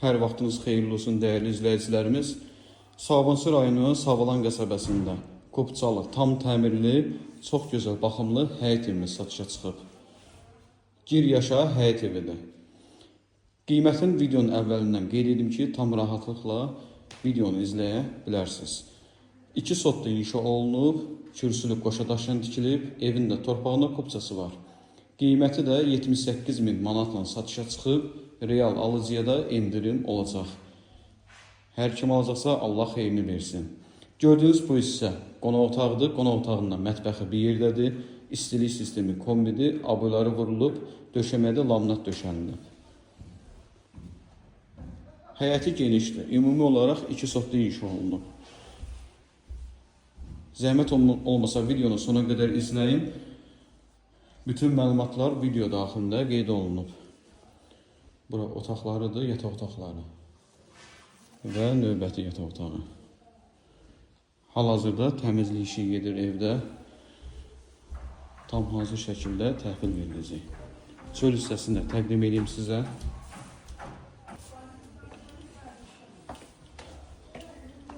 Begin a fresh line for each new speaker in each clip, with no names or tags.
Hər vaxtınız xeyirli olsun dəyərli izləyicilərimiz. Sabunçu rayonu Savalan qəsəbəsində Qopçalı tam təmirli, çox gözəl, baxımlı həyət evimiz satışa çıxıb. Gir yaşa həyət evidir. Qiymətini videonun əvvəlindən qeyd edim ki, tam rahatlıqla videonu izləyə bilərsiniz. 2 sotda inşa olunub, kürsülü qoşa daşla tikilib, evin də torpağında kopçası var. Qiyməti də 78.000 manatla satışa çıxıb, real alıcıya da endirim olacaq. Hər kim alacaqsa Allah xeyrini versin. Gördüyünüz bu hissə qonaq otağıdır. Qonaq otağında mətbəxi bir yerdədir. İstilik sistemi kombidir. Aboyları vurulub, döşəmədə laminat döşənilib. Həyəti genişdir. Ümumi olaraq 2 sotda inşa olunub. Zəhmət olmasa videonu sona qədər izləyin. Bütün məlumatlar video daxilində qeyd olunub. Bura otaqlarıdır, yataq otaqları və növbəti yataq otağı. Hal-hazırda təmizlik işi gedir evdə. Tam hazır şəkildə təhvil veriləcək. Çöl hissəsini də təqdim edeyim sizə.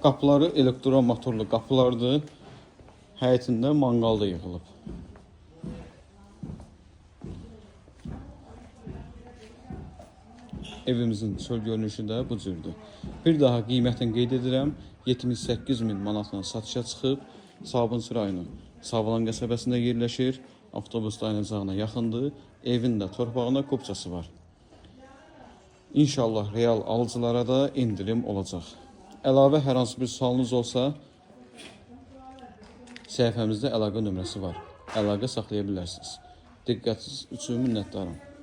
Qapıları elektron motorlu qapılardır. Həyətində manqal da yığılıb. Evimizin çöl görünüşü də bu cürdür. Bir daha qiymətini qeyd edirəm. 78.000 manatla satışa çıxıb. Sabunçu rayonu Savalan qəsəbəsində yerləşir. Avtobus dayanacağına yaxındır. Evin də torpağında kopçası var. İnşallah real alıcılara da endirim olacaq. Əlavə hər hansı bir sualınız olsa, səhifəmizdə əlaqə nömrəsi var. Əlaqə saxlaya bilərsiniz. Diqqətiniz üçün minnətdarım.